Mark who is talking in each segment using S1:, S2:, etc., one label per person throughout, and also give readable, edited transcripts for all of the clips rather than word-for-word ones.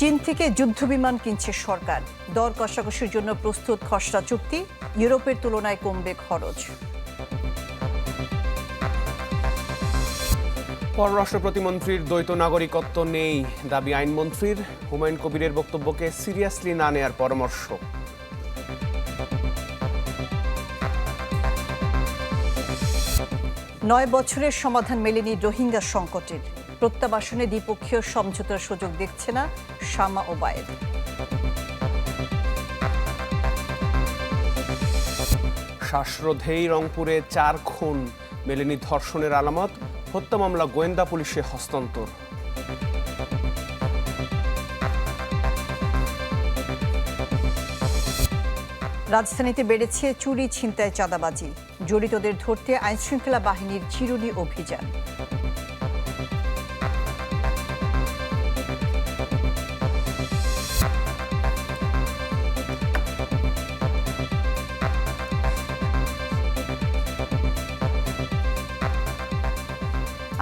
S1: চীন থেকে যুদ্ধবিমান কিনছে সরকার। দর কষাকষির জন্য প্রস্তুত খসড়া চুক্তি। ইউরোপের তুলনায় কমবে খরচ।
S2: পররাষ্ট্র প্রতিমন্ত্রীর দ্বৈত নাগরিকত্ব নেই দাবি আইনমন্ত্রীর। হুমায়ুন কবিরের বক্তব্যকে সিরিয়াসলি না নেয়ার পরামর্শ।
S1: নয় বছরের সমাধান মেলেনি রোহিঙ্গা সংকটের। প্রত্যাবাসনে দ্বিপক্ষীয় সমঝোতার সুযোগ দেখছে না শামা ওবায়েদ।
S2: শ্বাসরোধেই রংপুরে 4 খুন, মেলেনি ধর্ষণের আলামত। হত্যা মামলা গোয়েন্দা পুলিশে হস্তান্তর।
S1: রাজধানীতে বেড়েছে চুরি, ছিনতাই, চাঁদাবাজি। জড়িতদের ধরতে আইনশৃঙ্খলা বাহিনীর চিরুনি অভিযান।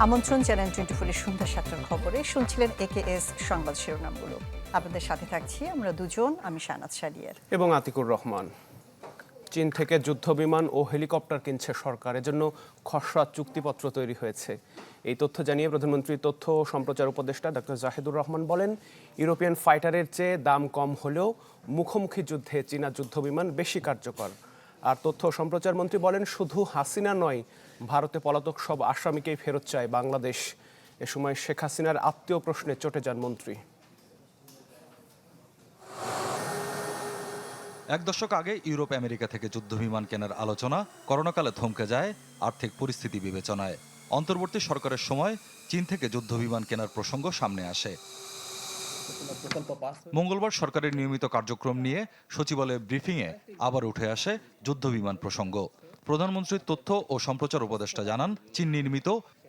S1: আমন্ত্রণ চ্যানেল 24 সন্ধ্যা 7টার খবরে। শুনছিলেন AKS সংবাদ শিরোনামগুলো। আপনাদের সাথে থাকছি আমরা দুজন, আমি শাহনাজ শারিয়ার
S2: এবং আতিকুর রহমান। চীন থেকে যুদ্ধবিমান ও হেলিকপ্টার কিনছে সরকার, এজন্য খসড়া চুক্তিপত্র তৈরি হয়েছে। এই তথ্য জানিয়ে প্রধানমন্ত্রীর তথ্য ও সম্প্রচার উপদেষ্টা ডক্টর জাহিদুর রহমান বলেন, ইউরোপিয়ান ফাইটারের চেয়ে দাম কম হলেও মুখোমুখি যুদ্ধে চীনা যুদ্ধবিমান বেশি কার্যকর। আর তথ্য ও সম্প্রচার মন্ত্রী বলেন, শুধু হাসিনা নয়, ভারতে পলাতক সব আসামিকেই ফেরত চায় বাংলাদেশ। এ সময় শেখ হাসিনার আত্মীয় প্রশ্নে চটে যান মন্ত্রী।
S3: 1 দশক আগে ইউরোপ আমেরিকা থেকে যুদ্ধবিমান কেনার আলোচনা করোনাকালে থমকে যায় আর্থিক পরিস্থিতি বিবেচনায়। অন্তর্বর্তী সরকারের সময় চীন থেকে যুদ্ধবিমান কেনার প্রসঙ্গ সামনে আসে। মঙ্গলবার সরকারের নিয়মিত কার্যক্রম নিয়ে সচিবালয়ের ব্রিফিংয়ে আবার উঠে আসে যুদ্ধবিমান প্রসঙ্গ। প্রধানমন্ত্রীর তথ্য ও সম্প্রচার উপদেষ্টা জানান, চীন নির্মিত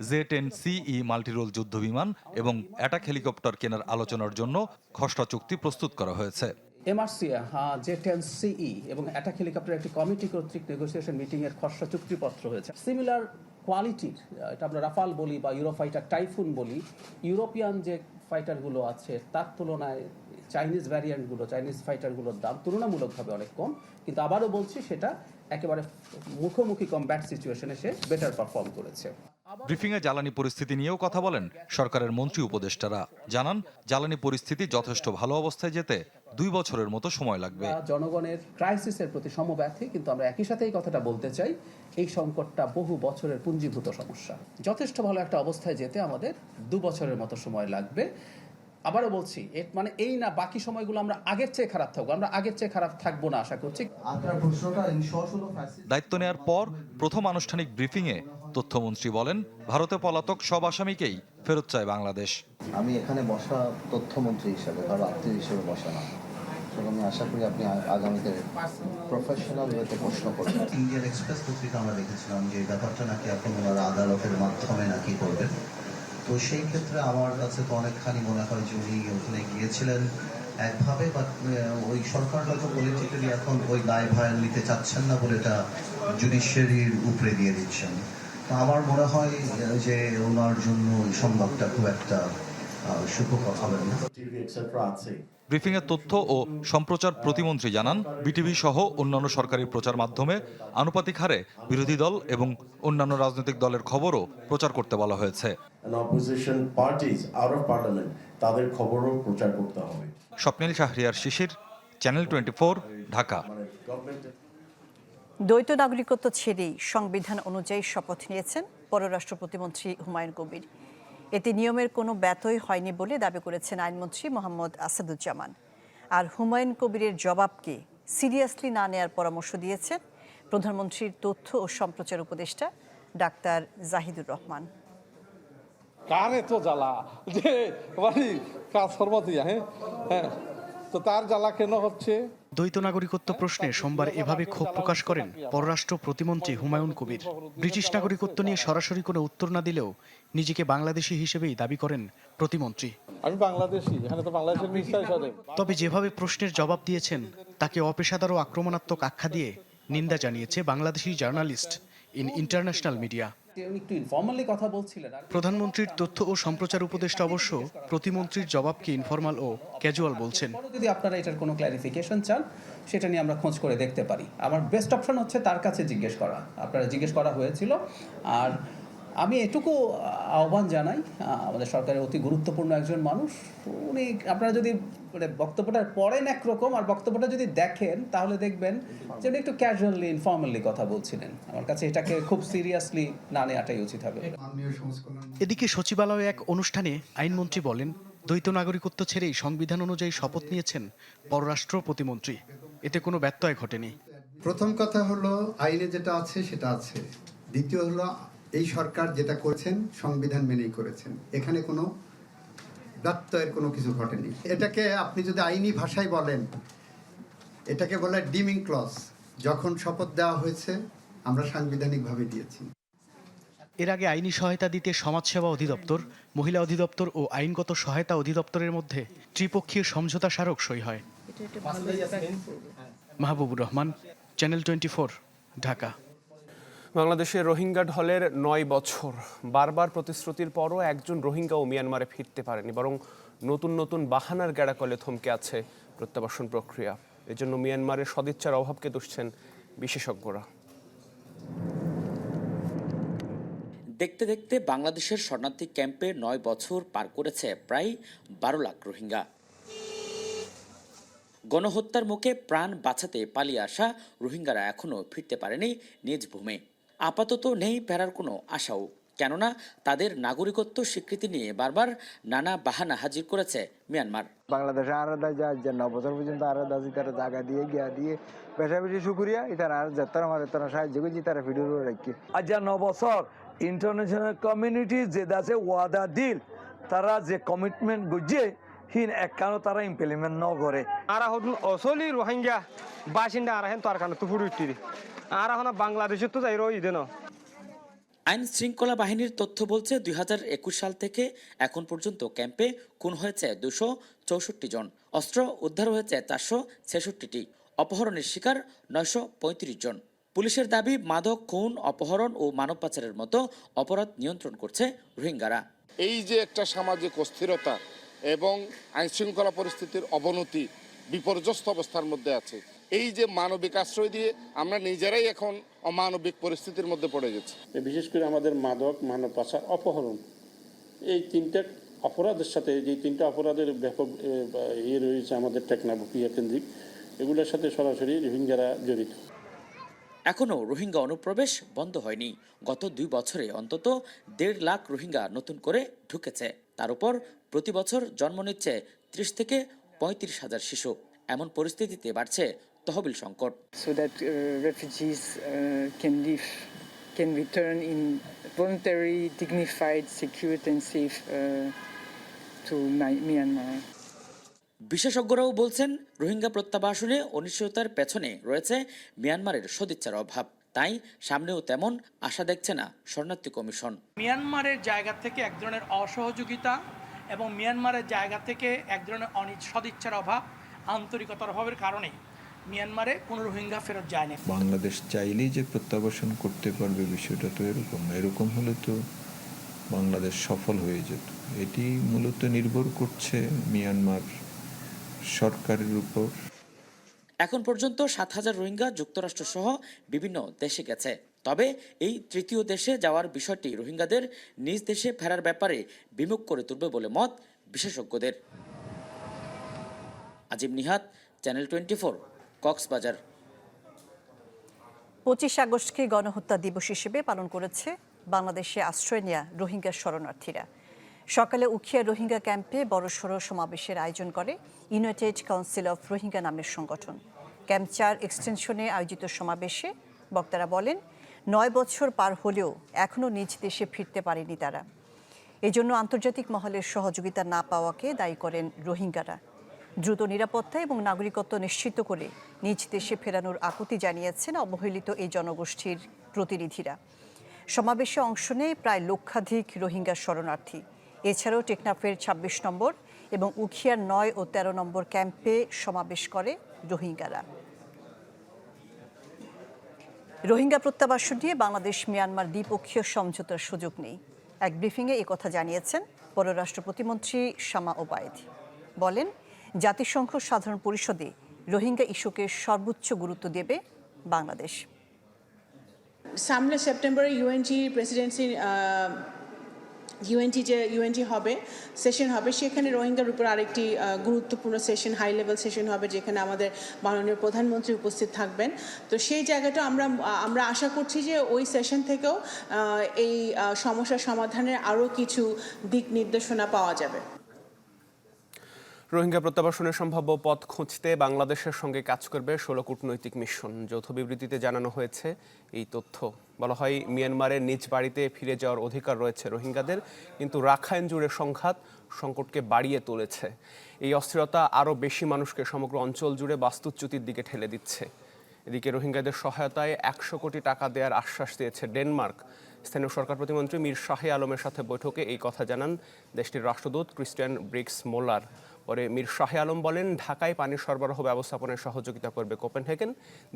S3: Z-10CE মাল্টিরোল যুদ্ধবিমান এবং অ্যাটাক হেলিকপ্টার কেনার আলোচনার জন্য খসড়া চুক্তি প্রস্তুত করা হয়েছে।
S4: MRC Z-10CE এবং অ্যাটাক হেলিকপ্টার একটি কমিটি কর্তৃক নেগোসিয়েশন মিটিং এর খসড়া চুক্তিপত্র হয়েছে। সিমিলার কোয়ালিটির, এটা আমরা রাফাল বলি বা ইউরোফাইটার টাইফুন বলি, ইউরোপিয়ান যে ফাইটারগুলো আছে তার তুলনায় চাইনিজ ভ্যারিয়েন্টগুলো, চাইনিজ ফাইটারগুলোর দাম তুলনামূলকভাবে অনেক কম। কিন্তু আবারও বলছি, সেটা একেবারে মুখোমুখি কমব্যাট সিচুয়েশনে সে বেটার পারফর্ম করেছে।
S3: ব্রিফিংয়ে জ্বালানি পরিস্থিতি নিয়েও কথা বলেন সরকারের মন্ত্রী উপদেষ্টারা। জানান, জ্বালানি পরিস্থিতি যথেষ্ট ভালো অবস্থায় যেতে 2 বছরের মতো সময় লাগবে।
S4: জনগণের ক্রাইসিসের প্রতি সমব্যথী, কিন্তু আমরা একই সাথে এই কথাটা বলতে চাই, এই সংকটটা বহু বছরের পুঞ্জীভূত সমস্যা। যথেষ্ট ভালো একটা অবস্থায় যেতে আমাদের 2 বছরের মতো সময় লাগবে। আবারও বলছি, মানে এই না বাকি সময়গুলো আমরা আগের চেয়ে খারাপ থাকবো, আমরা আগের চেয়ে খারাপ থাকবো না আশা করছি।
S3: দায়িত্ব নেয়ার পর প্রথম আনুষ্ঠানিক ব্রিফিংয়ে তথ্যমন্ত্রী বলেন, ভারতে পলাতক সব আসামিকেই ফেরত চায় বাংলাদেশ।
S5: আমি এখানে বসা তথ্যমন্ত্রী হিসেবে, কারো আত্মীয় হিসেবে বসা না। আমি আশা করি আপনি আগামীতে প্রফেশনাল ওয়েতে প্রশ্ন করবেন।
S6: ইন্ডিয়ান এক্সপ্রেস পত্রিকা আমরা দেখেছিলাম যে ব্যাপারটা নাকি এখন ওনারা আদালতের মাধ্যমে নাকি করবেন। তো সেই ক্ষেত্রে আমার কাছে তো অনেকখানি মনে হয় যে উনি ওখানে গিয়েছিলেন একভাবে, বা ওই সরকার হয়তো পলিটিক্যালি এখন ওই দায় ভার নিতে চাচ্ছেন না বলে এটা জুডিশিয়ারির উপরে দিয়ে দিচ্ছেন। তো আমার মনে হয় যে ওনার জন্য এই সংবাদটা খুব একটা সুখকর হবে না।
S3: ব্রিফিংয়ে তথ্য ও সম্প্রচার প্রতিমন্ত্রী জানান, বিটিভি সহ অন্যান্য সরকারি প্রচার মাধ্যমে আনুপাতিক হারে বিরোধী দল এবং অন্যান্য রাজনৈতিক দলের খবরও প্রচার করতে বলা হয়েছে।
S7: তাদের খবরও প্রচার করতে হবে।
S3: স্বপ্নিল শাহরিয়ার শিশির, চ্যানেল 24, ঢাকা।
S1: দ্বৈত নাগরিকত্ব ছেড়েই সংবিধান অনুযায়ী শপথ নিয়েছেন পররাষ্ট্র প্রতিমন্ত্রী হুমায়ুন কবির। এতে নিয়মের কোনো ব্যত্যয় হয়নি বলে দাবি করেছেন আইনমন্ত্রী মোহাম্মদ আসাদুজ্জামান। আর হুমায়ুন কবিরের জবাবকে সিরিয়াসলি না নেয়ার পরামর্শ দিয়েছেন প্রধানমন্ত্রীর তথ্য ও সম্প্রচার উপদেষ্টা ডাক্তার জাহিদুর রহমান।
S8: কার এত জ্বালা যে কাজ সর্বদিয়া, হ্যাঁ, তো তার জ্বালা কেন হচ্ছে?
S9: দ্বৈত নাগরিকত্ব প্রশ্নে সোমবার এভাবে ক্ষোভ প্রকাশ করেন পররাষ্ট্র প্রতিমন্ত্রী হুমায়ুন কবির। ব্রিটিশ নাগরিকত্ব নিয়ে সরাসরি কোনো উত্তর না দিলেও নিজেকে বাংলাদেশি হিসেবেই দাবি করেন প্রতিমন্ত্রী।
S8: আমি বাংলাদেশি, এখানে তো বাংলাদেশের মিনিস্টার হিসেবে।
S9: তবে যেভাবে প্রশ্নের জবাব দিয়েছেন তাকে অপেশাদার ও আক্রমণাত্মক আখ্যা দিয়ে নিন্দা জানিয়েছে Bangladeshi journalist in international media.
S4: একটু ইনফর্মালি কথা বলছিলেন।
S9: প্রধানমন্ত্রীর তথ্য ও সম্প্রচার উপদেষ্টা অবশ্য প্রতিমন্ত্রীর জবাবকে ইনফরমাল ও ক্যাজুয়াল বলছেন।
S4: যদি আপনারা এটার কোনো ক্ল্যারিফিকেশন চান সেটা নিয়ে আমরা খোঁজ করে দেখতে পারি। আমার বেস্ট অপশন হচ্ছে তার কাছে জিজ্ঞেস করা। আপনারা জিজ্ঞেস করা হয়েছিল। আর আমি এটুকু আহ্বান জানাই, আমাদের সরকারের অতি গুরুত্বপূর্ণ একজন মানুষ, উনি আপনারা যদি মানে বক্তব্যটা পড়েন একরকম আর বক্তব্যটা যদি দেখেন তাহলে দেখবেন যে উনি একটু ক্যাজুয়ালি ইনফর্মালি কথা বলছিলেন। আমার কাছে এটাকে খুব সিরিয়াসলি না নেওয়াটাই উচিত হবে।
S9: এদিকে সচিবালয়ে এক অনুষ্ঠানে আইনমন্ত্রী বলেন, দ্বৈত নাগরিকত্ব ছেড়েই সংবিধান অনুযায়ী শপথ নিয়েছেন পররাষ্ট্র প্রতিমন্ত্রী। এতে কোনো ব্যত্যয় ঘটেনি।
S10: প্রথম কথা হলো আইনে যেটা আছে সেটা আছে। দ্বিতীয় হলো এই সরকার যেটা করেছেন সংবিধান মেনেই করেছেন, এখানে কোনো ব্যত্যয়ের কোনো কিছু ঘটেনি। এটাকে আপনি যদি আইনি ভাষায় বলেন, এটাকে বলে ডিমিং ক্লজ। যখন শপথ দেওয়া হয়েছে আমরা সাংবিধানিকভাবে দিয়েছি।
S9: এর আগে আইনি সহায়তা দিতে সমাজসেবা অধিদপ্তর, মহিলা অধিদপ্তর ও আইনগত সহায়তা অধিদপ্তরের মধ্যে ত্রিপক্ষীয় সমঝোতা স্মারক সই হয়। মাহবুবুর রহমান, চ্যানেল 24, ঢাকা।
S2: বাংলাদেশে রোহিঙ্গা ঢলের 9 বছর। বারবার প্রতিশ্রুতির পরও একজন রোহিঙ্গাও মিয়ানমারে ফিরতে পারেনি, বরং নতুন নতুন বাহানার গ্যাড়াকলে থমকে আছে প্রত্যাবাসন প্রক্রিয়া। এজন্য মিয়ানমারের সদিচ্ছার অভাবকে দুষছেন বিশেষজ্ঞরা।
S11: দেখতে দেখতে বাংলাদেশের শরণার্থী ক্যাম্পে 9 বছর পার করেছে প্রায় 12 লাখ রোহিঙ্গা। গণহত্যার মুখে প্রাণ বাঁচাতে পালিয়ে আসা রোহিঙ্গারা এখনও ফিরতে পারেনি নিজ ভূমে। আপাতত নেই ফেরার কোনো আশাও, কেননা তাদের নাগরিকত্ব স্বীকৃতি নিয়ে বারবার নানা বাহানা হাজির করেছে মিয়ানমার।
S12: বাংলাদেশে আলাদা যে 9 বছর পর্যন্ত আলাদা তারা জায়গা দিয়ে গিয়া দিয়ে বেশা বেশি শুক্রিয়া এটার আর যাত্রা আমাদের তারা সাহায্য করছি, তারা ভিডিও রাখি।
S13: আজ 9 বছর ইন্টারন্যাশনাল কমিউনিটি যে দাসে ওয়াদা দিল, তারা যে কমিটমেন্ট বুঝে হিন একখানো তারা ইমপ্লিমেন্ট ন করে।
S14: আর হদুন অসলি রোহিঙ্গা বাসিন্দা আর হেন তার কারণে তো ফুরুইটি আর এখন বাংলাদেশে তো যাই রই দেন।
S11: আইন শৃঙ্খলা বাহিনীর তথ্য বলছে 2021 সাল থেকে এখন পর্যন্ত ক্যাম্পে খুন হয়েছে 264 জন, অস্ত্র উদ্ধার হয়েছে 466টি, অপহরণের শিকার 935 জন। পুলিশের দাবি, মাদক, খুন, অপহরণ ও মানব পাচারের মতো অপরাধ নিয়ন্ত্রণ করছে রোহিঙ্গারা।
S15: এই যে একটা সামাজিক অস্থিরতা এবং আইনশৃঙ্খলা পরিস্থিতির অবনতি, বিপর্যস্ত অবস্থার মধ্যে আছে, এই যে মানবিক আশ্রয় দিয়ে আমরা নিজেরাই এখন অমানবিক পরিস্থিতির মধ্যে পড়ে গেছি।
S16: বিশেষ করে আমাদের মাদক, মানব পাচার, অপহরণ, এই তিনটা অপরাধের সাথে যে তিনটা অপরাধের ব্যাপক রয়েছে আমাদের টেকনাফ ক্রিয়া কেন্দ্রিক, এগুলোর সাথে সরাসরি রোহিঙ্গারা জড়িত।
S11: এখনও রোহিঙ্গা অনুপ্রবেশ বন্ধ হয়নি। গত 2 বছরে অন্তত 1.5 লাখ রোহিঙ্গা নতুন করে ঢুকেছে। তার উপর প্রতি বছর জন্ম নিচ্ছে 30 থেকে 35 হাজার শিশু। এমন পরিস্থিতিতে বাড়ছে তহবিল সংকট।
S17: So that refugees can return in voluntary, dignified, secure and safe to Myanmar.
S11: বিশেষজ্ঞরাও বলছেন, রোহিঙ্গা প্রত্যাবাসনে অনিশ্চয়তার পেছনে রয়েছে মিয়ানমারের সদিচ্ছার অভাব। তাই সামনেও তেমন আশা দেখছে না শরণার্থী কমিশন।
S18: মিয়ানমারের জায়গা থেকে এক ধরনের অসহযোগিতা এবং মিয়ানমারের জায়গা থেকে এক ধরনের সদিচ্ছার অভাব, আন্তরিকতার অভাবের কারণে মিয়ানমারে কোনো রোহিঙ্গা ফেরত যায় না।
S19: বাংলাদেশ চাইলেই যে প্রত্যাবাসন করতে পারবে বিষয়টা তো এরকম না। এরকম হলে তো বাংলাদেশ সফল হয়ে যেত। এটি মূলত নির্ভর করছে মিয়ানমার সরকারের উপর।
S11: এখন পর্যন্ত 7,000 রোহিঙ্গা যুক্তরাষ্ট্র সহ বিভিন্ন দেশে গেছে। তবে এই তৃতীয় দেশে যাওয়ার বিষয়টি রোহিঙ্গাদের নিজ দেশে ফেরার ব্যাপারে বিমুখ করে তুলবে বলে মত বিশেষজ্ঞদের। আজিম নিহাত, চ্যানেল 24, কক্সবাজার।
S1: 25 আগস্টকে গণহত্যা দিবস হিসেবে পালন করেছে বাংলাদেশে আশ্রয় নেওয়া রোহিঙ্গা শরণার্থীরা। সকালে উখিয়া রোহিঙ্গা ক্যাম্পে বড়সড় সমাবেশের আয়োজন করে ইউনাইটেড কাউন্সিল অফ রোহিঙ্গা নামের সংগঠন। ক্যাম্প 4 এক্সটেনশনে আয়োজিত সমাবেশে বক্তারা বলেন, 9 বছর পার হলেও এখনও নিজ দেশে ফিরতে পারেনি তারা। এজন্য আন্তর্জাতিক মহলের সহযোগিতা না পাওয়াকে দায়ী করেন রোহিঙ্গারা। দ্রুত নিরাপত্তা এবং নাগরিকত্ব নিশ্চিত করে নিজ দেশে ফেরানোর আকুতি জানিয়েছেন অবহেলিত এই জনগোষ্ঠীর প্রতিনিধিরা। সমাবেশে অংশ নেয় প্রায় লক্ষাধিক রোহিঙ্গা শরণার্থী। এছাড়াও টেকনাফের 26 নম্বর এবং উখিয়ার 9 ও 13 নম্বর ক্যাম্পে সমাবেশ করে রোহিঙ্গারা। রোহিঙ্গা প্রত্যাবাসন নিয়ে বাংলাদেশ মিয়ানমার দ্বিপক্ষীয় সমঝোতার সুযোগ নেই। এক ব্রিফিংয়ে কথা জানিয়েছেন পররাষ্ট্র প্রতিমন্ত্রী শামা ওবায়দ। বলেন, জাতিসংঘ সাধারণ পরিষদে রোহিঙ্গা ইস্যুকে সর্বোচ্চ গুরুত্ব দেবে বাংলাদেশ।
S20: সামনে সেপ্টেম্বরে ইউএনজি প্রেসিডেন্সির ইউএনটি হবে, সেশন হবে, সেখানে রোহিঙ্গার উপর আরেকটি গুরুত্বপূর্ণ সেশন, হাই লেভেল সেশন হবে, যেখানে আমাদের মাননীয় প্রধানমন্ত্রী উপস্থিত থাকবেন। তো সেই জায়গাটা আমরা আশা করছি যে ওই সেশন থেকেও এই সমস্যা সমাধানের আরও কিছু দিক নির্দেশনা পাওয়া যাবে।
S2: রোহিঙ্গা প্রত্যাবাসনের সম্ভাব্য পথ খুঁজতে বাংলাদেশের সঙ্গে কাজ করবে 16 কূটনৈতিক মিশন। যৌথ বিবৃতিতে জানানো হয়েছে এই তথ্য। বলা হয়, মিয়ানমারের নিজ বাড়িতে ফিরে যাওয়ার অধিকার রয়েছে রোহিঙ্গাদের, কিন্তু রাখাইন জুড়ে সংঘাত সংকটকে বাড়িয়ে তুলেছে। এই অস্থিরতা আরও বেশি মানুষকে সমগ্র অঞ্চল জুড়ে বাস্তুচ্যুতির দিকে ঠেলে দিচ্ছে। এদিকে রোহিঙ্গাদের সহায়তায় 100 কোটি টাকা দেওয়ার আশ্বাস দিয়েছে ডেনমার্ক। স্থানীয় সরকার প্রতিমন্ত্রী মীর শাহে আলমের সাথে বৈঠকে এই কথা জানান দেশটির রাষ্ট্রদূত ক্রিস্টিয়ান ব্রিক্স মোলার। পরে মীর শাহে আলম বলেন, ঢাকায় পানি সরবরাহ ব্যবস্থাপনায় সহযোগিতা করবে কোপেনহেগেন।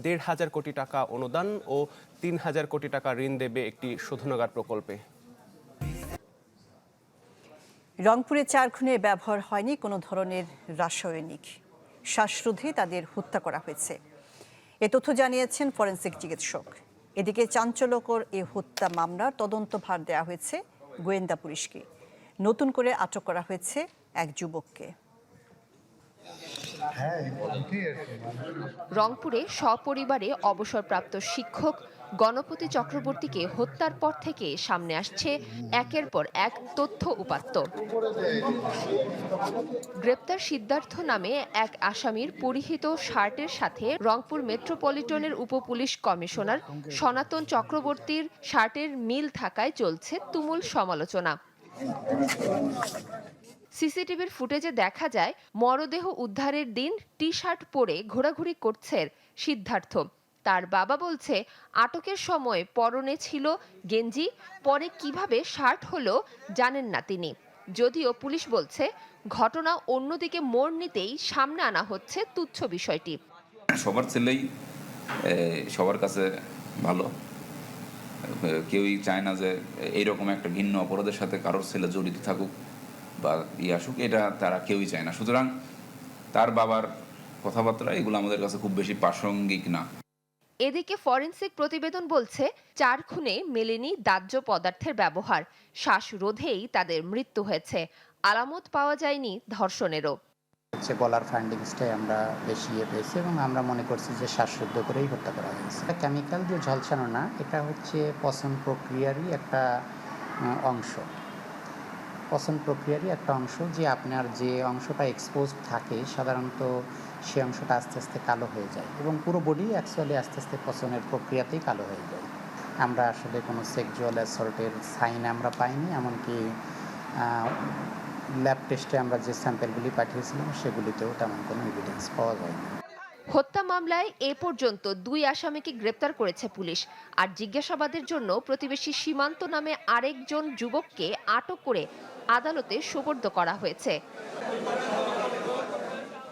S2: 1,500 কোটি টাকা অনুদান ও 3,000 কোটি টাকা ঋণ দেবে একটি শোধনাগার প্রকল্পে।
S1: রংপুরে 4 খুনে ব্যবহার হয়নি কোনো ধরনের রাসায়নিক। শ্বাসরোধে তাদের হত্যা করা হয়েছে, এ তথ্য জানিয়েছেন ফরেনসিক চিকিৎসক। এদিকে চাঞ্চল্যকর এ হত্যা মামলার তদন্তভার দেওয়া হয়েছে গোয়েন্দা পুলিশকে। নতুন করে আটক করা হয়েছে এক যুবককে।
S21: রংপুরে সপরিবারে অবসরপ্রাপ্ত শিক্ষক গণপতি চক্রবর্তীকে হত্যার পর থেকে সামনে আসছে একের পর এক তথ্য উপাত্ত। গ্রেপ্তার সিদ্ধার্থ নামে এক আসামির পরিহিত শার্টের সাথে রংপুর মেট্রোপলিটনের উপপুলিশ কমিশনার সনাতন চক্রবর্তীর শার্টের মিল থাকায় চলছে তুমুল সমালোচনা। সিসিটিভির ফুটেজে দেখা যায়, মরদেহ উদ্ধারের দিন টি শার্ট পরে ঘোরাঘুরি করছেন সিদ্ধার্থ। তার বাবা বলছে, আটকের সময় পরনে ছিল গেঞ্জি, পরে কিভাবে শার্ট হলো জানেন না তিনি। যদিও পুলিশ বলছে, ঘটনা অন্যদিকে মোড় নিতেই সামনে আনা হচ্ছে তুচ্ছ বিষয়টি।
S22: সবার ছেলেই সবার কাছে ভালো, কেউই চায় না যে এইরকম একটা ভিন্ন অপরাধের সাথে কারোর ছেলে জড়িত থাকুক বা আসুক, এটা তারা কেউই চায় না। সুতরাং তার বাবার কথাবার্তা এগুলো আমাদের কাছে খুব বেশি প্রাসঙ্গিক না।
S21: এদিকে ফরেনসিক প্রতিবেদন বলছে, 4 খুনে মেলেনি দাহ্য পদার্থের ব্যবহার। শ্বাসরোধেই তাদের মৃত্যু হয়েছে, আলামত পাওয়া যায়নি ধর্ষণেরও।
S23: গলার ফাইন্ডিংসটাই আমরা বেশি পেয়েছি এবং আমরা মনে করছি যে শ্বাসরোধ করেই হত্যা করা হয়েছে। কেমিক্যাল দিয়ে ঝলসানো না, এটা হচ্ছে পচন প্রক্রিয়ারই একটা অংশ। পচন প্রক্রিয়ারই একটা অংশ, যে আপনার যে অংশটা এক্সপোজ থাকে সাধারণত সে অংশটা আস্তে আস্তে কালো হয়ে যায় এবং পুরো বডি অ্যাকচুয়ালি আস্তে আস্তে পচনের প্রক্রিয়াতেই কালো হয়ে যায়। আমরা আসলে কোনো সেক্সুয়াল অ্যাসল্টের সাইন আমরা পাইনি, এমনকি ল্যাব টেস্টে আমরা যে স্যাম্পেলগুলি পাঠিয়েছিলাম সেগুলিতেও তেমন কোনো এভিডেন্স পাওয়া যায়নি।
S21: হত্যা মামলায় এ পর্যন্ত 2 আসামিকে গ্রেপ্তার করেছে পুলিশ। আর জিজ্ঞাসাবাদের জন্য প্রতিবেশী সীমান্ত নামে আরেকজন যুবককে আটক করে আদালতে সোপর্দ করা হয়েছে।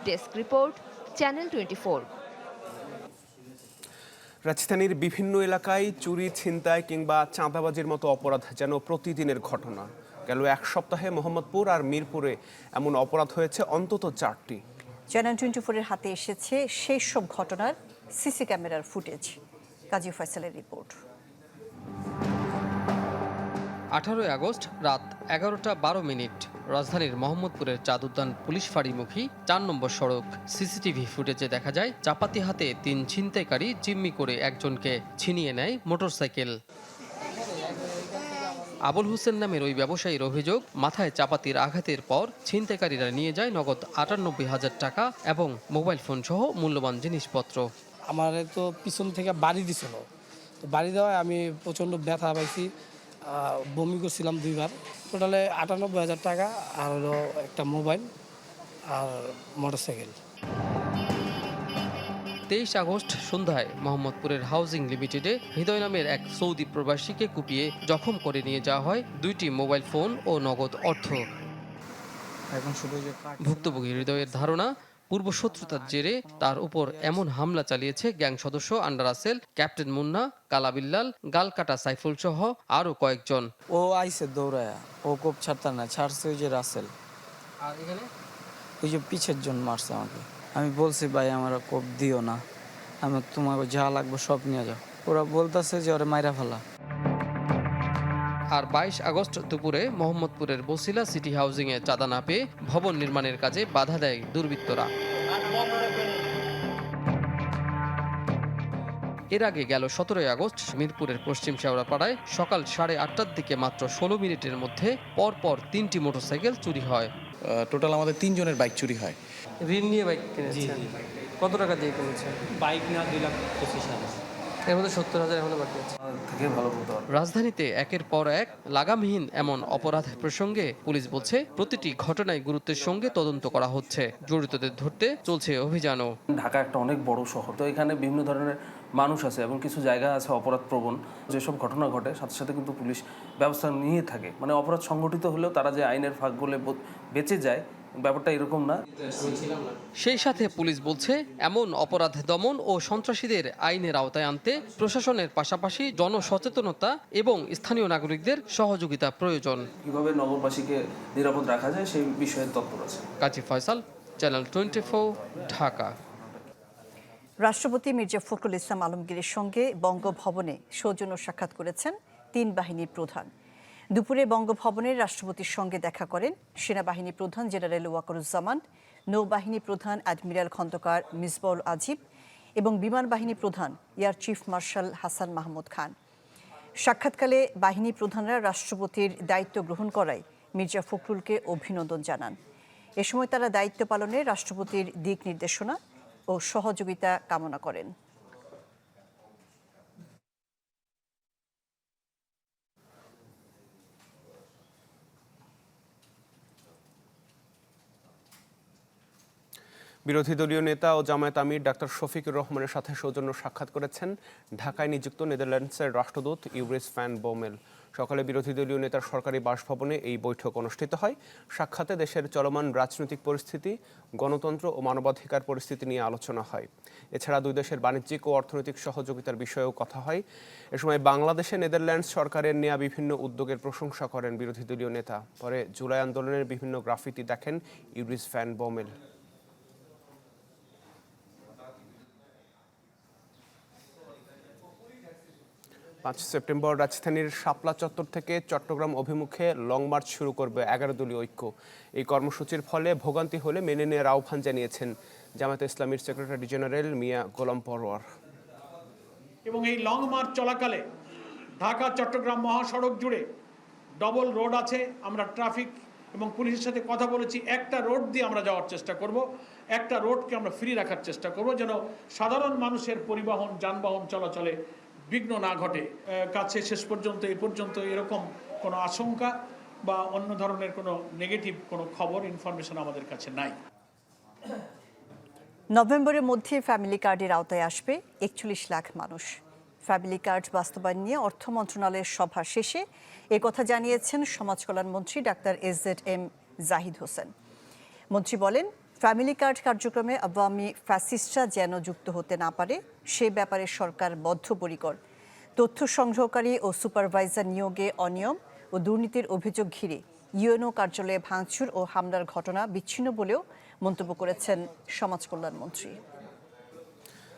S21: Desk report, channel 24।
S2: রাজধানীর বিভিন্ন এলাকায় চুরি, ছিনতাই কিংবা চাঁদাবাজির মতো অপরাধ যেন প্রতিদিনের ঘটনা। গেল 1 সপ্তাহে মোহাম্মদপুর আর মিরপুরে এমন অপরাধ হয়েছে অন্তত 4টি।
S1: চ্যানেল 24-এর হাতে এসেছে সেই সব ঘটনার সিসি ক্যামেরার ফুটেজ। কাজী ফয়সালের রিপোর্ট।
S24: 18 আগস্ট রাত 11:12 রাজধানীর মোহাম্মদপুরের চাঁদ উদ্যান পুলিশ ফাঁড়িমুখী 4 নম্বর সড়ক। সিসিটিভি ফুটেজে দেখা যায়, চাপাতি হাতে 3 ছিনতাইকারী জিম্মি করে একজনকে ছিনিয়ে নেয় মোটরসাইকেল। আবুল হোসেন নামের ওই ব্যবসায়ীর অভিযোগ, মাথায় চাপাতির আঘাতের পর ছিনতাইকারীরা নিয়ে যায় নগদ 98,000 টাকা এবং মোবাইল ফোন সহ মূল্যবান জিনিসপত্র।
S25: আমার তো পিছন থেকে বাড়ি দিছিল, তো বাড়ি দেওয়ায় আমি প্রচণ্ড ব্যথা পাইছি, বমি করছিলাম 2 বার। টোটালে 98,000 টাকা আর হলো একটা মোবাইল আর মোটরসাইকেল।
S24: 23 আগস্ট সন্ধ্যায় মোহাম্মদপুরের হাউজিং লিমিটেডে হৃদয় নামের এক সৌদি প্রবাসীকে কুপিয়ে জখম করে নিয়ে যাওয়া হয় 2টি মোবাইল ফোন ও নগদ অর্থ। ভুক্তভোগী হৃদয়ের ধারণা, পূর্বশত্রুতার জেরে তার উপর এমন হামলা চালিয়েছে গ্যাং সদস্য আন্ডার রাসেল, ক্যাপ্টেন মুন্না, কালা বিল্লাল, গালকাটা সাইফুল সহ আরও কয়েকজন।
S12: ও আইসে দৌড়ায়া, ও কোপ ছাড়তা না, ছাড়ছে ওই যে রাসেল,
S24: আর এখানে
S12: ওই যে পিছের জন মারছে আমাকে। আমি বলছি ভাই আমার কোপ দিও না, আমি তোমাকে যা লাগবে সব নিয়ে যাও। ওরা বলতেছে যে ওরা মাইরা ফেলা।
S24: আর 22 আগস্ট দুপুরে মোহাম্মদপুরের বসিলা সিটি হাউজিংয়ে চাঁদা না পেয়ে ভবন নির্মাণের কাজে বাধা দেয় দুর্বৃত্তরা। এর আগে গেল 17 আগস্ট মিরপুরের পশ্চিম শেওড়াপাড়ায় সকাল 8:30টার দিকে মাত্র 16 মিনিটের মধ্যে পরপর 3টি মোটরসাইকেল চুরি হয়।
S3: টোটাল আমাদের 3 জনের বাইক চুরি হয়।
S24: ঋণ নিয়ে বাইক কিনেছেন? কত টাকা দিয়ে কিনেছেন?
S3: বাইক না 2,25,000।
S24: এর মধ্যে 70,000 এখনো বাকি আছে। রাজধানীতে একের পর এক লাগামহীন এমন অপরাধ প্রসঙ্গে পুলিশ বলছে প্রতিটি ঘটনায় গুরুত্বের সঙ্গে তদন্ত করা হচ্ছে, জড়িতদের ধরতে চলছে অভিযানও।
S3: ঢাকা একটা অনেক বড় শহর, তো এখানে বিভিন্ন ধরনের মানুষ আছে এবং কিছু জায়গা আছে অপরাধ প্রবণ। যেসব ঘটনা ঘটে সাথে সাথে কিন্তু পুলিশ ব্যবস্থা নিয়ে থাকে, মানে অপরাধ সংগঠিত হলেও তারা যে আইনের ফাঁক গলে বেঁচে যায়, ব্যাপারটা এরকম না।
S24: সেই সাথে পুলিশ বলছে এমন অপরাধ দমন ও সন্ত্রাসীদের আইনের আওতায় আনতে প্রশাসনের পাশাপাশি জনসচেতনতা এবং স্থানীয় নাগরিকদের সহযোগিতা প্রয়োজন।
S3: কিভাবে নগরবাসীকে নিরাপদ রাখা যায় সেই বিষয়ে তৎপর আছে।
S24: কাজী ফয়সাল, চ্যানেল 24, ঢাকা।
S1: রাষ্ট্রপতি মির্জা ফখরুল ইসলাম আলমগীরের সঙ্গে বঙ্গভবনে সৌজন্য সাক্ষাৎ করেছেন 3 বাহিনীর প্রধান। দুপুরে বঙ্গভবনে রাষ্ট্রপতির সঙ্গে দেখা করেন সেনাবাহিনী প্রধান জেনারেল ওয়াকারুজ্জামান, নৌবাহিনী প্রধান অ্যাডমিরাল খন্দকার মিসবাউল আজিব এবং বিমান বাহিনী প্রধান air chief marshal Hasan Mahmud Khan. সাক্ষাৎকালে বাহিনী প্রধানরা রাষ্ট্রপতির দায়িত্ব গ্রহণ করায় মির্জা ফখরুলকে অভিনন্দন জানান। এ সময় তারা দায়িত্ব পালনে রাষ্ট্রপতির দিক নির্দেশনা ও সহযোগিতা কামনা করেন।
S2: বিরোধী দলীয় নেতা ও জামায়াত আমির ডাক্তার শফিকুর রহমানের সাথে সৌজন্য সাক্ষাৎ করেছেন ঢাকায় নিযুক্ত নেদারল্যান্ডসের রাষ্ট্রদূত ইউরিস ভ্যান বোমেল। সকালে বিরোধী দলীয় নেতার সরকারি বাসভবনে এই বৈঠক অনুষ্ঠিত হয়। সাক্ষাতে দেশের চলমান রাজনৈতিক পরিস্থিতি, গণতন্ত্র ও মানবাধিকার পরিস্থিতি নিয়ে আলোচনা হয়। এছাড়া দুই দেশের বাণিজ্যিক ও অর্থনৈতিক সহযোগিতার বিষয়েও কথা হয়। এ সময় বাংলাদেশে নেদারল্যান্ডস সরকারের নেওয়া বিভিন্ন উদ্যোগের প্রশংসা করেন বিরোধী দলীয় নেতা। পরে জুলাই আন্দোলনের বিভিন্ন গ্রাফিতি দেখেন ইউরিস ভ্যান বোমেল। 5 সেপ্টেম্বর রাজধানীর শাপলা চত্বর থেকে চট্টগ্রাম অভিমুখে লং মার্চ শুরু করবে 11 দলীয় ঐক্য। এই কর্মসূচির ফলে ভোগান্তি হলে মেনে নেওয়ার আহ্বান জানিয়েছেন জামায়াতে ইসলামীর সেক্রেটারি জেনারেল মিয়া গোলাম পরোয়ার।
S5: এবং এই লং মার্চ চলাকালে ঢাকা চট্টগ্রাম মহাসড়ক জুড়ে ডবল রোড আছে। আমরা ট্রাফিক এবং পুলিশের সাথে কথা বলেছি, একটা রোড দিয়ে আমরা যাওয়ার চেষ্টা করব, একটা রোডকে আমরা ফ্রি রাখার চেষ্টা করব যেন সাধারণ মানুষের পরিবহন যানবাহন চলাচলে বিঘ্ন না ঘটে। কাছে শেষ পর্যন্ত এ পর্যন্ত এরকম কোনো আশঙ্কা বা অন্য ধরনের কোনো নেগেটিভ কোনো খবর ইনফরমেশন আমাদের কাছে নাই।
S1: নভেম্বরের মধ্যে ফ্যামিলি কার্ডের আওতায় আসবে 41 লাখ মানুষ। ফ্যামিলি কার্ড বাস্তবায়ন নিয়ে অর্থ মন্ত্রণালয়ের সভা শেষে একথা জানিয়েছেন সমাজ কল্যাণ মন্ত্রী ডাক্তার এস.জেড.এম. জাহিদ হোসেন। মন্ত্রী বলেন, ফ্যামিলি কার্ড কার্যক্রমে আওয়ামী ফ্যাসিস্টরা যেন যুক্ত হতে না পারে সে ব্যাপারে সরকার বদ্ধপরিকর। তথ্য সংগ্রহকারী ও সুপারভাইজার নিয়োগে অনিয়ম ও দুর্নীতির অভিযোগ ঘিরে ইউএনও কার্যালয়ে ভাঙচুর ও হামলার ঘটনা বিচ্ছিন্ন বলেও মন্তব্য করেছেন সমাজ কল্যাণ মন্ত্রী।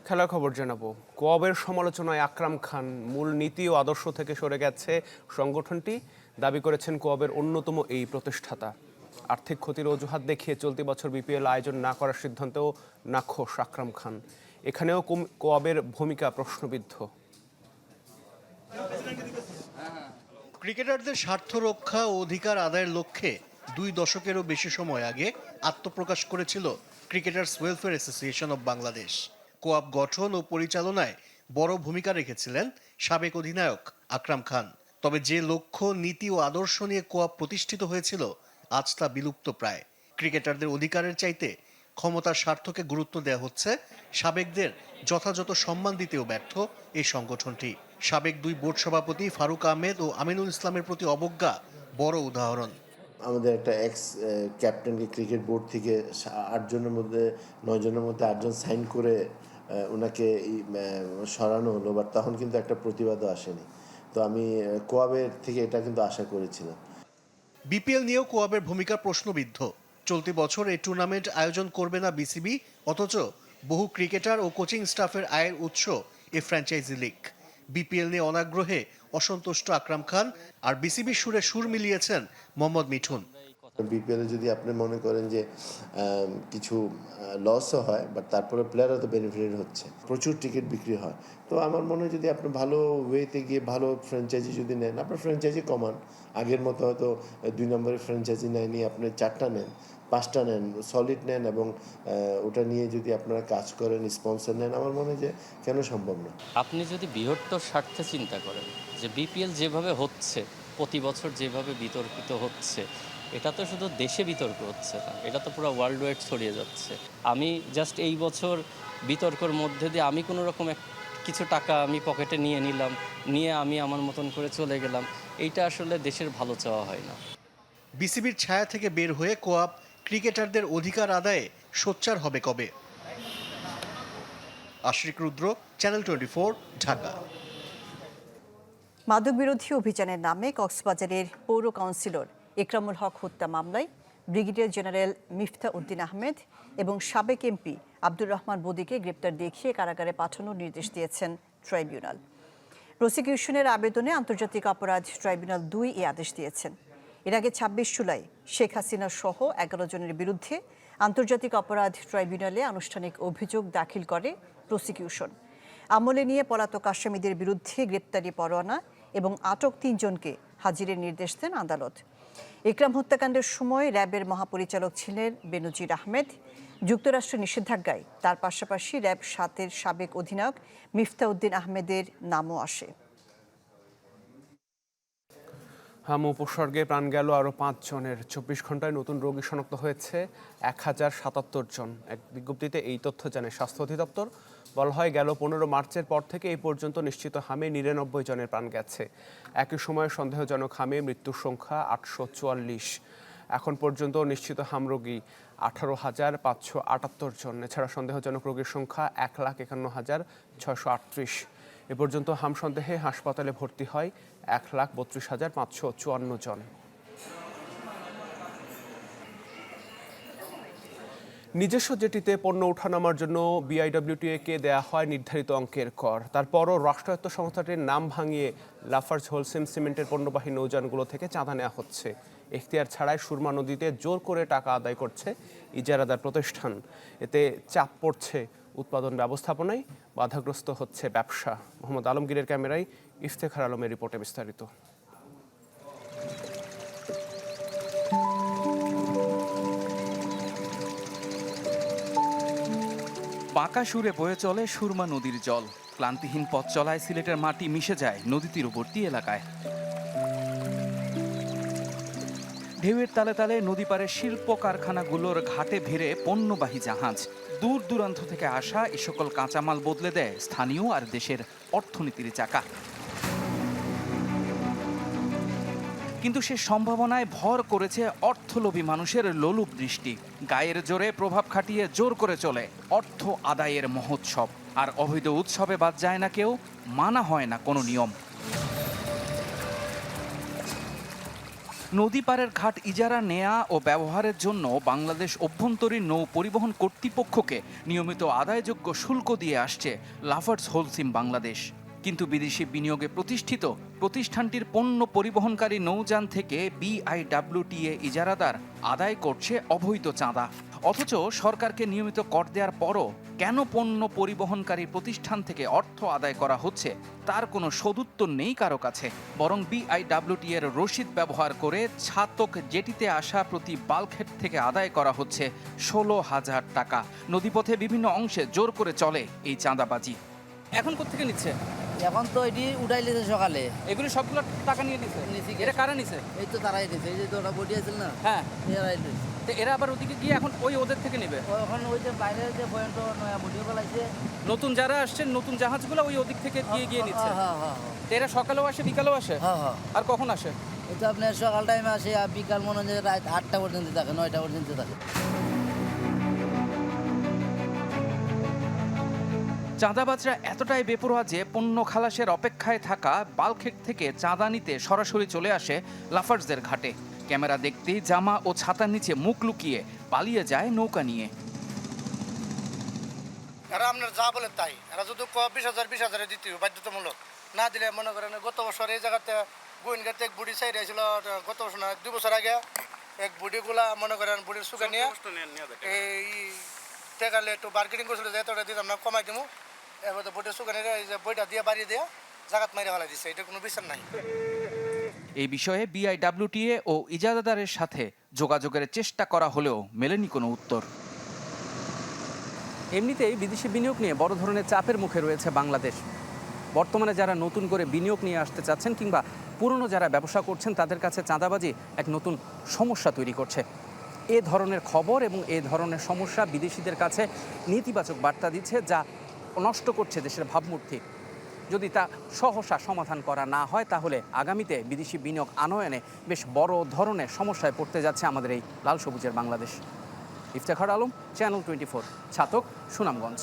S2: খেলার খবর জানাবো। কোঅবের সমালোচনায় আকরাম খান, মূল নীতি ও আদর্শ থেকে সরে গেছে সংগঠনটি, দাবি করেছেন কোঅবের অন্যতম এই প্রতিষ্ঠাতা। আর্থিক ক্ষতির অজুহাত দেখিয়ে চলতি বছর বিপিএল আয়োজন না করার সিদ্ধান্তেও নাখোশ আকরাম খান। এখানেও কোঅবের ভূমিকা প্রশ্নবিদ্ধ।
S6: ক্রিকেটারদের স্বার্থ রক্ষা ও অধিকার আদায়ের লক্ষ্যে 2 দশকেরও বেশি সময় আগে আত্মপ্রকাশ করেছিল cricketers welfare association of Bangladesh. কোঅব গঠন ও পরিচালনায় বড় ভূমিকা রেখেছিলেন সাবেক অধিনায়ক আকরাম খান। তবে যে লক্ষ্য, নীতি ও আদর্শ নিয়ে কোঅব প্রতিষ্ঠিত হয়েছিল আজ তা বিলুপ্ত প্রায়। ক্রিকেটারদের অধিকারের চাইতে ক্ষমতার স্বার্থকে গুরুত্ব দেওয়া হচ্ছে, সাবেকদের যথাযথ সম্মান দিতেও ব্যর্থ এই সংগঠনটি। সাবেক 2 বোর্ড সভাপতি ফারুক আহমেদ ও আমিনুল ইসলামের প্রতি অবজ্ঞা বড় উদাহরণ।
S4: আমাদের একটা এক্স ক্যাপ্টেনকে ক্রিকেট বোর্ড থেকে 9 জনের মধ্যে 8 জন সাইন করে ওনাকে সরানো হলো, বাট তখন কিন্তু একটা প্রতিবাদও আসেনি। তো আমি কোয়াবের থেকে এটা কিন্তু আশা করেছিলাম।
S6: বিপিএল নিয়েও কোয়াবের ভূমিকা প্রশ্নবিদ্ধ। চলতি বছর এই টুর্নামেন্ট আয়োজন করবে না বিসিবি, অথচ বহু ক্রিকেটার ও কোচিং স্টাফের আয়ের উৎস এই ফ্র্যাঞ্চাইজি লিগ। বিপিএল নিয়ে অনাগ্রহে অসন্তুষ্ট আকরাম খান, আর বিসিবির সুরে সুর মিলিয়েছেন মোহাম্মদ মিঠুন।
S4: বিপিএলে যদি আপনি মনে করেন যে কিছু লসও হয়, বাট তারপরে প্লেয়াররা তো বেনিফিটেড হচ্ছে, প্রচুর টিকিট বিক্রি হয়। তো আমার মনে হয় যদি আপনি ভালো ওয়েতে গিয়ে ভালো ফ্র্যাঞ্চাইজি যদি নেন, আপনার ফ্র্যাঞ্চাইজি কমান, আগের মতো হয়তো 2 নম্বরের ফ্র্যাঞ্চাইজি নেয়নি, আপনি 4টা নেন, 5টা নেন, সলিড নেন, এবং ওটা নিয়ে যদি আপনারা কাজ করেন, স্পন্সর নেন, আমার মনে হয় যে কেন সম্ভব না।
S7: আপনি যদি বৃহত্তর স্বার্থে চিন্তা করেন যে বিপিএল যেভাবে হচ্ছে, প্রতি বছর যেভাবে বিতর্কিত হচ্ছে, এটা তো শুধু দেশে বিতর্ক হচ্ছে না, এটা তো পুরো ওয়ার্ল্ড ওয়াইড ছড়িয়ে যাচ্ছে। আমি জাস্ট এই বছর বিতর্কের মধ্যে দিয়ে আমি কোনো রকম কিছু টাকা আমি পকেটে নিয়ে নিলাম, নিয়ে আমি আমার মতন করে চলে গেলাম, এইটা আসলে দেশের ভালো চাওয়া হয় না।
S6: বিসিবির ছায়া থেকে বের হয়ে কোয়াব ক্রিকেটারদের অধিকার আদায়ে সোচ্চার হবে কবে? আশিক রুদ্র, চ্যানেল 24, ঢাকা।
S1: মাদক বিরোধী অভিযানের নামে কক্সবাজারের পৌর কাউন্সিলর ইকরামুল হক হত্যা মামলায় ব্রিগেডিয়ার জেনারেল মিফতা উদ্দিন আহমেদ এবং সাবেক এমপি আব্দুর রহমান বদিকে গ্রেপ্তার দেখিয়ে কারাগারে পাঠানোর নির্দেশ দিয়েছেন ট্রাইব্যুনাল। প্রসিকিউশনের আবেদনে আন্তর্জাতিক অপরাধ ট্রাইব্যুনাল 2 এই আদেশ দিয়েছেন। এর আগে 26 জুলাই শেখ হাসিনা সহ 11 জনের বিরুদ্ধে আন্তর্জাতিক অপরাধ ট্রাইব্যুনালে আনুষ্ঠানিক অভিযোগ দাখিল করে প্রসিকিউশন। আমলে নিয়ে পলাতক আসামিদের বিরুদ্ধে গ্রেপ্তারি পরোয়ানা এবং আটক 3 জনকে হাজিরের নির্দেশ দেন আদালত। ইকরাম হত্যাকাণ্ডের সময় র্যাবের মহাপরিচালক ছিলেন বেনজির আহমেদ। যুক্তরাষ্ট্রের নিষেধাজ্ঞায় তার পাশাপাশি র্যাব 7-এর সাবেক অধিনায়ক মিফতা উদ্দিন আহমেদের নামও আসে।
S2: হাম উপসর্গে প্রাণ গেল আরও 5 জনের। 24 ঘন্টায় নতুন রোগী শনাক্ত হয়েছে 1077 জন। এক বিজ্ঞপ্তিতে এই তথ্য জানায় স্বাস্থ্য অধিদপ্তর। বলা হয়, গেল 15 মার্চের পর থেকে এই পর্যন্ত নিশ্চিত হামে 99 জনের প্রাণ গেছে। একই সময়ে সন্দেহজনক হামে মৃত্যুর সংখ্যা 844। এখন পর্যন্ত নিশ্চিত হাম রোগী 18,578 জন। এছাড়া সন্দেহজনক রোগীর সংখ্যা 1,51,638। এ পর্যন্ত হাম সন্দেহে হাসপাতালে ভর্তি হয় 1,32,554 জন। নিজস্ব জেটিতে পণ্য ওঠানামার জন্য বিআইডব্লিউটিএ-কে দেয়া হয় নির্ধারিত অঙ্কের কর। তারপরও রাষ্ট্রায়ত্ত সংস্থাটির নাম ভাঙিয়ে লাফার্জ হোলসেম সিমেন্টের পণ্যবাহী নৌযানগুলো থেকে চাঁদা নেওয়া হচ্ছে। এখতিয়ার ছাড়াই সুরমা নদীতে জোর করে টাকা আদায় করছে ইজারাদার প্রতিষ্ঠান। এতে চাপ পড়ছে উৎপাদন ব্যবস্থাপনায়, বাধাগ্রস্ত হচ্ছে ব্যবসা। মোহাম্মদ আলমগীরের ক্যামেরায় ইফতেখার আলমের রিপোর্টে বিস্তারিত।
S8: বাঁকা সুরে বয়ে চলে সুরমা নদীর জল। ক্লান্তিহীন পথ চলায় সিলেটের মাটি মিশে যায় নদী তীরবর্তী এলাকায়। ঢেউয়ের তালে তালে নদী পারে শিল্প কারখানাগুলোর ঘাটে ভিড়ে পণ্যবাহী জাহাজ। দূর দূরান্ত থেকে আসা এ সকল কাঁচামাল বদলে দেয় স্থানীয় আর দেশের অর্থনীতির চাকা। কিন্তু সে সম্ভাবনায় ভর করেছে অর্থলোভী মানুষের লোলুপ দৃষ্টি। গায়ের জোরে প্রভাব খাটিয়ে জোর করে চলে অর্থ আদায়ের মহোৎসব। আর অবৈধ উৎসবে বাদ যায় না কেউ, মানা হয় না কোনো নিয়ম। নদী পাড়ের ঘাট ইজারা নেয়া ও ব্যবহারের জন্য বাংলাদেশ অভ্যন্তরীণ নৌ পরিবহন কর্তৃপক্ষকে নিয়মিত আদায়যোগ্য শুল্ক দিয়ে আসছে লাফার্জ হোলসিম বাংলাদেশ। কিন্তু বিদেশি বিনিয়োগে প্রতিষ্ঠিত প্রতিষ্ঠানটির পণ্য পরিবহনকারী নৌযান থেকে বিআইডব্লিউটিএ ইজারাদার আদায় করছে অবৈধ চাঁদা। অথচ সরকারকে নিয়মিত কর দেওয়ার পরও কেন পণ্য পরিবহনকারী প্রতিষ্ঠান থেকে অর্থ আদায় করা হচ্ছে তার কোনো সদুত্তর নেই কারো কাছে। বরং বিআইডব্লিউটি এর রসিদ ব্যবহার করে ছাতক জেটিতে আসা প্রতি বাল্কহেড থেকে আদায় করা হচ্ছে 16,000 টাকা। নদীপথে বিভিন্ন অংশে জোর করে চলে এই চাঁদাবাজি।
S9: এখন কোত্থেকে নিচ্ছে? এখন তো এটি উঠাই নিছে সকালে।
S8: এগুলি সবগুলো টাকা নিয়ে নিছে? এটা কারা নিছে?
S9: এই তো তারাই নিছে। এই যে ওরা বডি আছে না,
S8: হ্যাঁ
S9: এরাই নিছে।
S8: তো এরা আবার ওদিকে গিয়ে এখন ওই ওদের থেকে নেবে?
S9: এখন ওই যে বাইরে যে পয়েন্ট নয়া বডিও গলাইছে,
S8: নতুন যারা আসছেন নতুন জাহাজগুলো ওই ওদিক থেকে গিয়ে নিচ্ছে।
S9: হ্যাঁ হ্যাঁ।
S8: এরা সকালেও আসে বিকালেও আসে?
S9: হ্যাঁ হ্যাঁ।
S8: আর কখন আসে?
S9: তো আপনার সকাল টাইমে আসে আর বিকাল মনে হয় রাত 8টা পর্যন্ত থাকে, 9টা পর্যন্ত থাকে।
S8: চাঁদাবাজরা এতটাই বেপরোয়া যে পণ্য খালাসের অপেক্ষায় থাকা বাল্কহেড থেকে চাঁদা নিতে সরাসরি চলে আসে লাফার্জদের ঘাটে। ক্যামেরা দেখতেই জামা ও ছাতার নিচে মুখ লুকিয়ে পালিয়ে যায় নৌকা নিয়ে।
S10: এরা আপনার যা বলে তাই, এরা যদি 20,000 দিতে বাধ্যতামূলক, না দিলে মনে করেন গত বছর এই জায়গাতে গোয়েন্দাতে এক বুড়ি সাইড হয়েছিল, গত বছর না 2 বছর আগে এক বুড়িগুলা মনে করেন বুড়ির সুখে নিয়ে এই টেকালে একটু বার্গেনিং করছিল যে এতটা দিতাম না, কমাই দিব, এবার তো বুড়ির সুখে নিয়ে এই যে বইটা দিয়ে বাড়িয়ে দিয়ে জাগাত মাইরে ফেলা দিচ্ছে, এটা কোনো বিচার নাই।
S8: এই বিষয়ে বিআইডব্লিউটিএ ও ইজারাদারের সাথে যোগাযোগের চেষ্টা করা হলেও মেলেনি কোনো উত্তর। এমনিতেই বিদেশি বিনিয়োগ নিয়ে বড় ধরনের চাপের মুখে রয়েছে বাংলাদেশ। বর্তমানে যারা নতুন করে বিনিয়োগ নিয়ে আসতে চাচ্ছেন কিংবা পুরনো যারা ব্যবসা করছেন তাদের কাছে চাঁদাবাজি এক নতুন সমস্যা তৈরি করছে। এ ধরনের খবর এবং এ ধরনের সমস্যা বিদেশিদের কাছে নেতিবাচক বার্তা দিচ্ছে, যা নষ্ট করছে দেশের ভাবমূর্তি। যদি তা সহসা সমাধান করা না হয় তাহলে আগামীতে বিদেশি বিনিয়োগ আনয়নে বেশ বড় ধরনের সমস্যায় পড়তে যাচ্ছে আমাদের এই লাল সবুজের বাংলাদেশ। ইফতেখার আলম, চ্যানেল 24, ছাতক, সুনামগঞ্জ।